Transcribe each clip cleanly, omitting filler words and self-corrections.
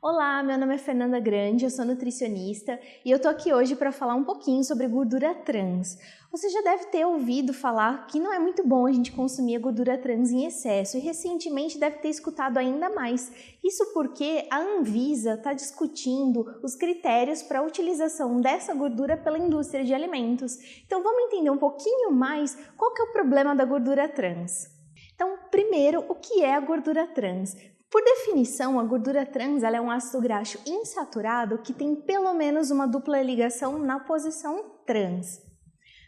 Olá, meu nome é Fernanda Grande, eu sou nutricionista e eu tô aqui hoje para falar um pouquinho sobre gordura trans. Você já deve ter ouvido falar que não é muito bom a gente consumir a gordura trans em excesso e recentemente deve ter escutado ainda mais. Isso porque a Anvisa está discutindo os critérios para a utilização dessa gordura pela indústria de alimentos. Então vamos entender um pouquinho mais qual que é o problema da gordura trans. Então, primeiro, o que é a gordura trans? Por definição, a gordura trans ela é um ácido graxo insaturado que tem pelo menos uma dupla ligação na posição trans.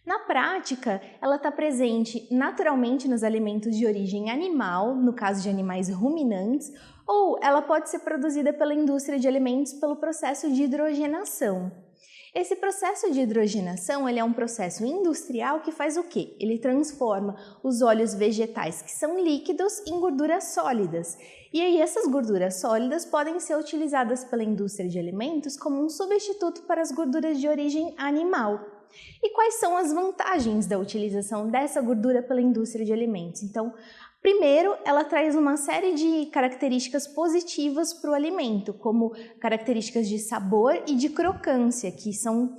Na prática, ela está presente naturalmente nos alimentos de origem animal, no caso de animais ruminantes, ou ela pode ser produzida pela indústria de alimentos pelo processo de hidrogenação. Esse processo de hidrogenação ele é um processo industrial que faz o quê? Ele transforma os óleos vegetais que são líquidos em gorduras sólidas. E aí essas gorduras sólidas podem ser utilizadas pela indústria de alimentos como um substituto para as gorduras de origem animal. E quais são as vantagens da utilização dessa gordura pela indústria de alimentos? Então, primeiro, ela traz uma série de características positivas para o alimento, como características de sabor e de crocância, que são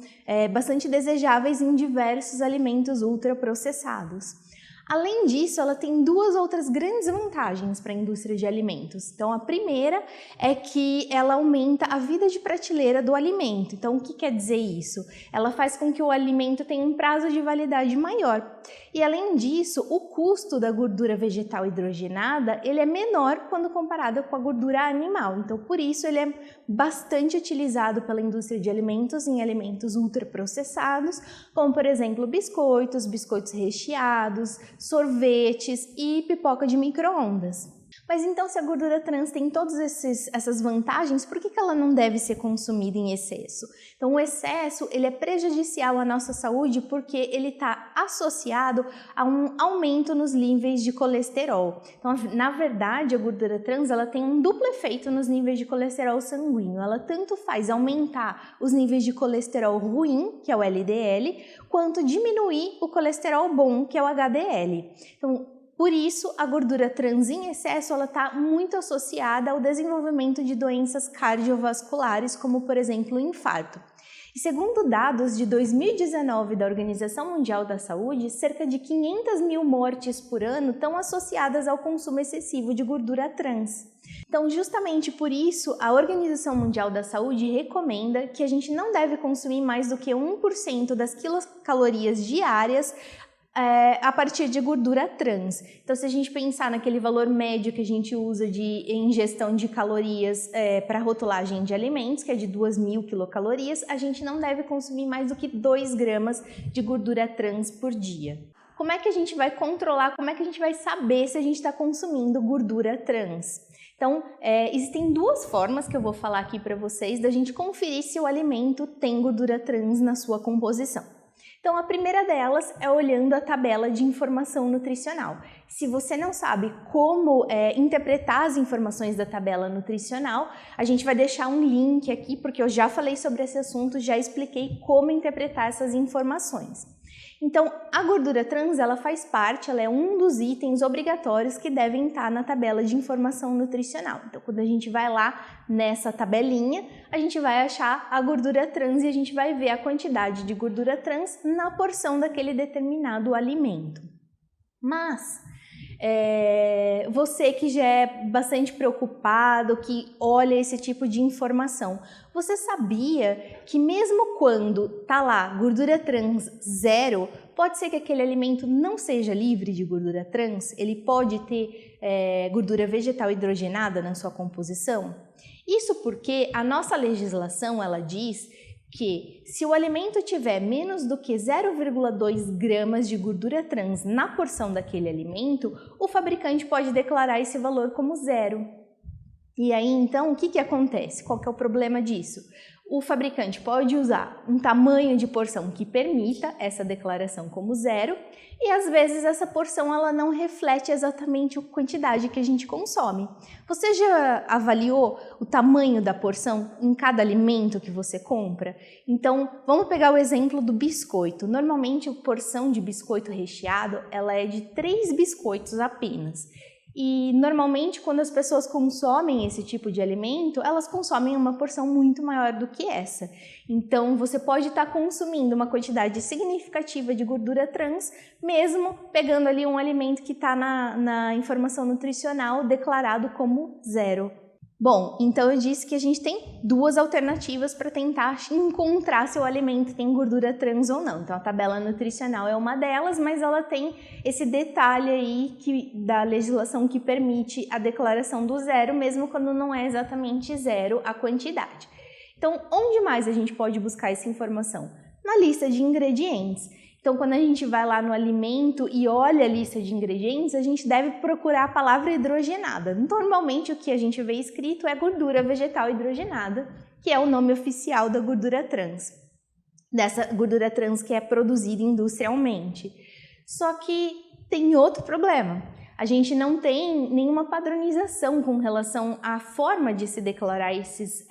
bastante desejáveis em diversos alimentos ultraprocessados. Além disso, ela tem duas outras grandes vantagens para a indústria de alimentos. Então, a primeira é que ela aumenta a vida de prateleira do alimento. Então, o que quer dizer isso? Ela faz com que o alimento tenha um prazo de validade maior. E, além disso, o custo da gordura vegetal hidrogenada ele é menor quando comparado com a gordura animal. Então, por isso, ele é bastante utilizado pela indústria de alimentos em alimentos ultraprocessados, como, por exemplo, biscoitos recheados, sorvetes e pipoca de micro-ondas. Mas então, se a gordura trans tem todas essas vantagens, por que ela não deve ser consumida em excesso? Então, o excesso ele é prejudicial à nossa saúde porque ele está associado a um aumento nos níveis de colesterol. Então, na verdade, a gordura trans ela tem um duplo efeito nos níveis de colesterol sanguíneo. Ela tanto faz aumentar os níveis de colesterol ruim, que é o LDL, quanto diminuir o colesterol bom, que é o HDL. Então, por isso, a gordura trans em excesso está muito associada ao desenvolvimento de doenças cardiovasculares, como, por exemplo, o infarto. E segundo dados de 2019 da Organização Mundial da Saúde, cerca de 500 mil mortes por ano estão associadas ao consumo excessivo de gordura trans. Então, justamente por isso, a Organização Mundial da Saúde recomenda que a gente não deve consumir mais do que 1% das quilocalorias diárias a partir de gordura trans. Então, se a gente pensar naquele valor médio que a gente usa de ingestão de calorias para rotulagem de alimentos, que é de 2.000 quilocalorias, a gente não deve consumir mais do que 2 gramas de gordura trans por dia. Como é que a gente vai controlar, como é que a gente vai saber se a gente está consumindo gordura trans? Então, existem duas formas que eu vou falar aqui para vocês da gente conferir se o alimento tem gordura trans na sua composição. Então, a primeira delas é olhando a tabela de informação nutricional. Se você não sabe como interpretar as informações da tabela nutricional, a gente vai deixar um link aqui, porque eu já falei sobre esse assunto, já expliquei como interpretar essas informações. Então, a gordura trans, ela faz parte, ela é um dos itens obrigatórios que devem estar na tabela de informação nutricional. Então, quando a gente vai lá nessa tabelinha, a gente vai achar a gordura trans e a gente vai ver a quantidade de gordura trans na porção daquele determinado alimento. Mas, você que já é bastante preocupado, que olha esse tipo de informação, você sabia que mesmo quando tá lá gordura trans 0, pode ser que aquele alimento não seja livre de gordura trans? Ele pode ter gordura vegetal hidrogenada na sua composição? Isso porque a nossa legislação ela diz que se o alimento tiver menos do que 0,2 gramas de gordura trans na porção daquele alimento, o fabricante pode declarar esse valor como 0. E aí, então, o que acontece? Qual que é o problema disso? O fabricante pode usar um tamanho de porção que permita essa declaração como 0 e às vezes essa porção ela não reflete exatamente a quantidade que a gente consome. Você já avaliou o tamanho da porção em cada alimento que você compra? Então, vamos pegar o exemplo do biscoito. Normalmente, a porção de biscoito recheado ela é de 3 biscoitos apenas. E normalmente quando as pessoas consomem esse tipo de alimento, elas consomem uma porção muito maior do que essa. Então você pode estar consumindo uma quantidade significativa de gordura trans, mesmo pegando ali um alimento que está na informação nutricional declarado como zero. Bom, então eu disse que a gente tem duas alternativas para tentar encontrar se o alimento tem gordura trans ou não. Então a tabela nutricional é uma delas, mas ela tem esse detalhe aí da legislação que permite a declaração do zero, mesmo quando não é exatamente zero a quantidade. Então, onde mais a gente pode buscar essa informação? Na lista de ingredientes. Então, quando a gente vai lá no alimento e olha a lista de ingredientes, a gente deve procurar a palavra hidrogenada. Normalmente, o que a gente vê escrito é gordura vegetal hidrogenada, que é o nome oficial da gordura trans. Dessa gordura trans que é produzida industrialmente. Só que tem outro problema. A gente não tem nenhuma padronização com relação à forma de se declarar esses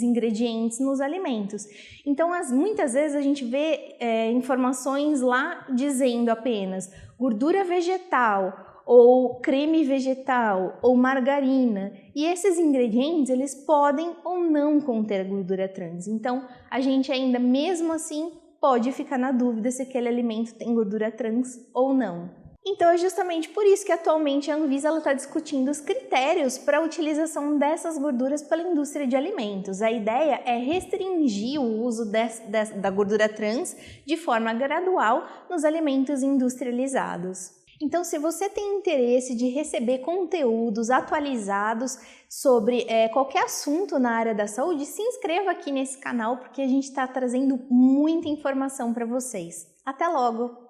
ingredientes nos alimentos. Então, muitas vezes a gente vê informações lá dizendo apenas gordura vegetal, ou creme vegetal, ou margarina. E esses ingredientes, eles podem ou não conter gordura trans. Então, a gente ainda, mesmo assim, pode ficar na dúvida se aquele alimento tem gordura trans ou não. Então é justamente por isso que atualmente a Anvisa está discutindo os critérios para a utilização dessas gorduras pela indústria de alimentos. A ideia é restringir o uso da gordura trans de forma gradual nos alimentos industrializados. Então, se você tem interesse de receber conteúdos atualizados sobre qualquer assunto na área da saúde, se inscreva aqui nesse canal porque a gente está trazendo muita informação para vocês. Até logo!